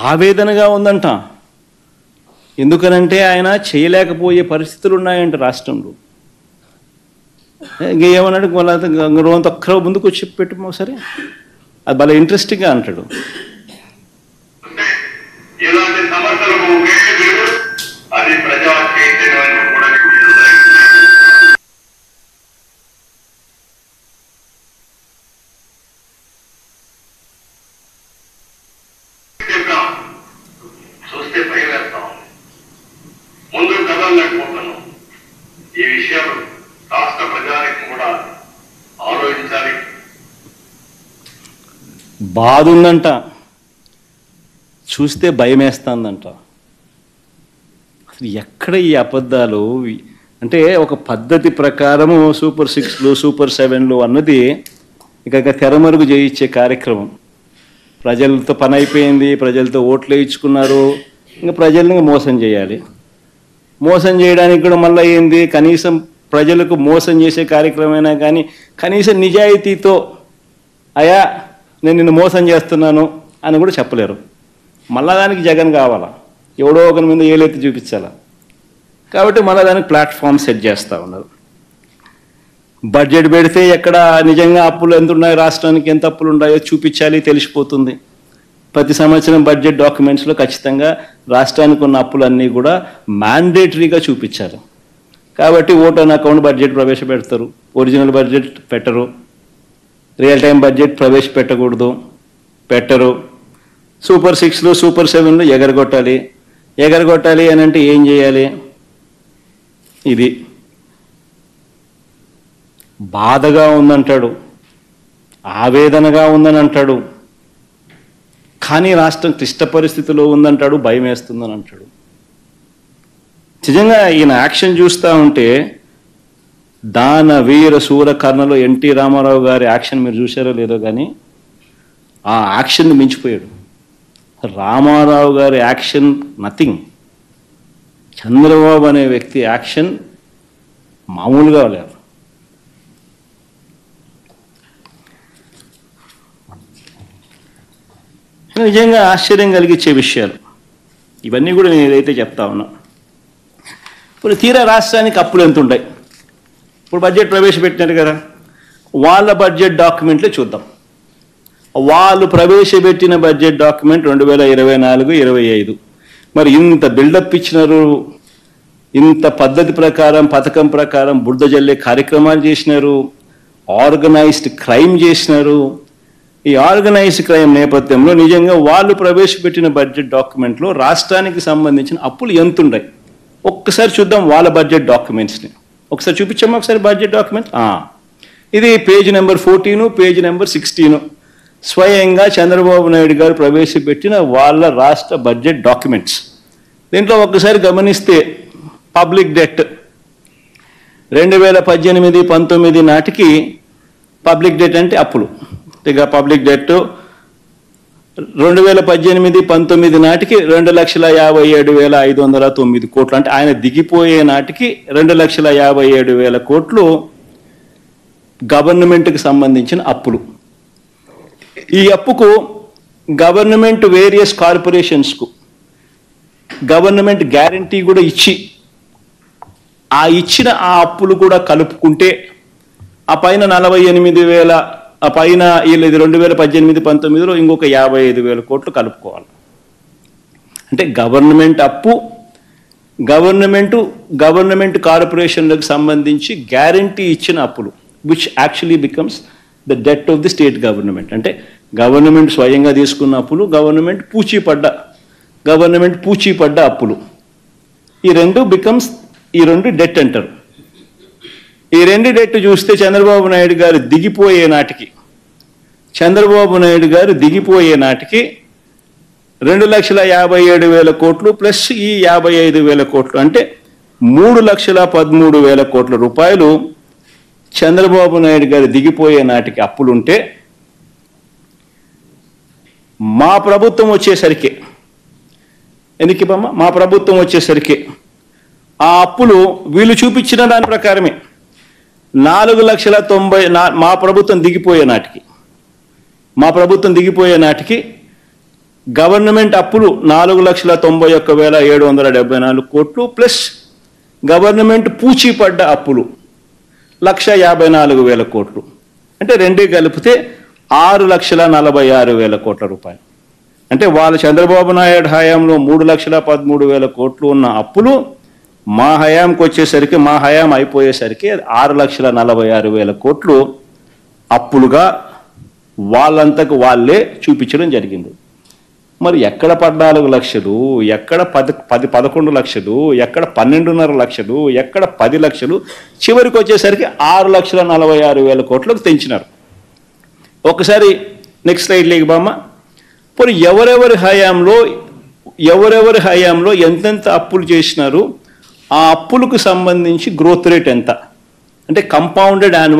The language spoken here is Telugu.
ఆవేదనగా ఉందంట. ఎందుకనంటే ఆయన చేయలేకపోయే పరిస్థితులు ఉన్నాయంట రాష్ట్రంలో. ఇంకేమన్నాడు, మళ్ళీ ఒక్కరో ముందుకు వచ్చి పెట్టు ఒకసారి, అది భలే ఇంట్రెస్టింగ్గా అంటాడు. చూస్తే భయం వేస్తాం, ముందు కదలలేకపోతున్నాం. ఈ విషయాలు రాష్ట్ర ప్రజానికి కూడా ఆలోచించాలి. బాధ ఉందంట, చూస్తే భయం వేస్తుందంట. అసలు ఎక్కడ ఈ అబద్ధాలు? అంటే ఒక పద్ధతి ప్రకారము సూపర్ 6లు సూపర్ 7లు అన్నది ఇక తెరమరుగు చేయించే కార్యక్రమం. ప్రజలతో పని అయిపోయింది, ప్రజలతో ఓట్లు వేయించుకున్నారు, ఇంకా ప్రజల్ని మోసం చేయాలి. మోసం చేయడానికి కూడా మళ్ళీ ఏంది, కనీసం ప్రజలకు మోసం చేసే కార్యక్రమమైనా కానీ కనీసం నిజాయితీతో అయా నేను నిన్ను మోసం చేస్తున్నాను అని కూడా చెప్పలేరు. మళ్ళా దానికి జగన్ కావాలా, ఎవడో ఒకరి మీద ఏలెత్తి చూపించాలా. కాబట్టి మళ్ళీ దానికి ప్లాట్ఫామ్ సెట్ చేస్తూ ఉన్నారు. బడ్జెట్ పెడితే ఎక్కడ నిజంగా అప్పులు ఎంత ఉన్నాయో, రాష్ట్రానికి ఎంత అప్పులు ఉన్నాయో చూపించాలి, తెలిసిపోతుంది. ప్రతి సంవత్సరం బడ్జెట్ డాక్యుమెంట్స్లో ఖచ్చితంగా రాష్ట్రానికి ఉన్న అప్పులన్నీ కూడా మ్యాండేటరీగా చూపించారు. కాబట్టి ఓట్ ఆన్ అకౌంట్ బడ్జెట్ ప్రవేశపెడతారు, ఒరిజినల్ బడ్జెట్ పెట్టరు, రియల్ టైం బడ్జెట్ ప్రవేశపెట్టకూడదు, పెట్టరు. సూపర్ 6లు సూపర్ 7లు ఎగరగొట్టాలి అని అంటే ఏం చేయాలి? ఇది బాధగా ఉందంటాడు, ఆవేదనగా ఉందని అంటాడు, కానీ రాష్ట్రం క్లిష్ట పరిస్థితిలో ఉందంటాడు, భయం వేస్తుందని అంటాడు. నిజంగా ఈయన యాక్షన్ చూస్తూ ఉంటే దాన వీర శూర కర్ణలో ఎన్టీ రామారావు గారి యాక్షన్ మీరు చూసారో లేదో కానీ ఆ యాక్షన్ మించిపోయాడు. రామారావు గారి యాక్షన్ నథింగ్. చంద్రబాబు అనే వ్యక్తి యాక్షన్ మామూలుగా లేదు. నిజంగా ఆశ్చర్యం కలిగించే విషయాలు ఇవన్నీ కూడా నేను ఏదైతే చెప్తా ఉన్నా. ఇప్పుడు తీరా రాష్ట్రానికి అప్పులు ఎంత ఉంటాయి? ఇప్పుడు బడ్జెట్ ప్రవేశపెట్టినారు కదా, వాళ్ళ బడ్జెట్ డాక్యుమెంట్లే చూద్దాం. వాళ్ళు ప్రవేశపెట్టిన బడ్జెట్ డాక్యుమెంట్ 2024-25. మరి ఇంత బిల్డప్ ఇచ్చినారు, ఇంత పద్ధతి ప్రకారం పథకం ప్రకారం బురద జల్లే కార్యక్రమాలు చేసినారు, ఆర్గనైజ్డ్ క్రైమ్ చేసినారు. ఈ ఆర్గనైజ్డ్ క్రైమ్ నేపథ్యంలో నిజంగా వాళ్ళు ప్రవేశపెట్టిన బడ్జెట్ డాక్యుమెంట్లో రాష్ట్రానికి సంబంధించిన అప్పులు ఎంత ఉన్నాయి ఒక్కసారి చూద్దాం. వాళ్ళ బడ్జెట్ డాక్యుమెంట్స్ని ఒకసారి చూపించాము. ఒకసారి బడ్జెట్ డాక్యుమెంట్ ఇది పేజ్ నెంబర్ 14, పేజ్ నెంబర్ 16 స్వయంగా చంద్రబాబు నాయుడు గారు ప్రవేశపెట్టిన వాళ్ళ రాష్ట్ర బడ్జెట్ డాక్యుమెంట్స్. దీంట్లో ఒక్కసారి గమనిస్తే పబ్లిక్ డెట్ 2018-19 నాటికి పబ్లిక్ డెట్ అంటే అప్పులు, ఇక పబ్లిక్ డెట్ 2018-19 నాటికి 2,57,509 కోట్లు. అంటే ఆయన దిగిపోయే నాటికి 2,57,000 కోట్లు గవర్నమెంట్కి సంబంధించిన అప్పులు. ఈ అప్పుకు గవర్నమెంట్ వేరియస్ కార్పొరేషన్స్కు గవర్నమెంట్ గ్యారంటీ కూడా ఇచ్చి ఇచ్చిన ఆ అప్పులు కూడా కలుపుకుంటే ఆ పైన 48,000, ఆ పైన ఇది 2018-19లో ఇంకొక 55,000 కోట్లు కలుపుకోవాలి. అంటే గవర్నమెంట్ అప్పు, గవర్నమెంట్ కార్పొరేషన్లకు సంబంధించి గ్యారంటీ ఇచ్చిన అప్పులు, which actually becomes the det of the state government. అంటే గవర్నమెంట్ స్వయంగా తీసుకున్న అప్పులు, గవర్నమెంట్ పూచీపడ్డ అప్పులు, ఈ రెండు డెట్ అంటారు. ఈ రెండు డెట్ చూస్తే చంద్రబాబు నాయుడు గారు దిగిపోయే నాటికి 2,57,000 కోట్లు ప్లస్ ఈ 55,000 కోట్లు అంటే 3,13,000 కోట్ల రూపాయలు చంద్రబాబు నాయుడు గారు దిగిపోయే నాటికి అప్పులుంటే, మా ప్రభుత్వం వచ్చేసరికి మా ప్రభుత్వం వచ్చేసరికి ఆ అప్పులు వీళ్ళు చూపించిన దాని ప్రకారమే 4,90,000 మా ప్రభుత్వం దిగిపోయే నాటికి గవర్నమెంట్ అప్పులు 4,91,774 కోట్లు ప్లస్ గవర్నమెంట్ పూచీపడ్డ అప్పులు 1,54,000 కోట్లు. అంటే రెండే కలిపితే 6,46,000 కోట్ల రూపాయలు. అంటే వాళ్ళు చంద్రబాబు నాయుడు హయాంలో 3,13,000 కోట్లు ఉన్న అప్పులు మా హయాంకి వచ్చేసరికి, మా హయాం అయిపోయేసరికి 6,46,000 కోట్లు అప్పులుగా వాళ్ళంతకు వాళ్ళే చూపించడం జరిగింది. మరి ఎక్కడ 14 లక్షలు, ఎక్కడ 11 లక్షలు, ఎక్కడ 12.5 లక్షలు, ఎక్కడ 10 లక్షలు, చివరికి వచ్చేసరికి 6,46,000 కోట్లకు తెంచినారు. ఒకసారి నెక్స్ట్ స్లైడ్లోకి బామ్మ. పోనీ ఎవరెవరి హయాంలో ఎంతెంత అప్పులు చేసినారు, ఆ అప్పులకు సంబంధించి గ్రోత్ రేట్ ఎంత, అంటే కంపౌండెడ్ యాన్యువల్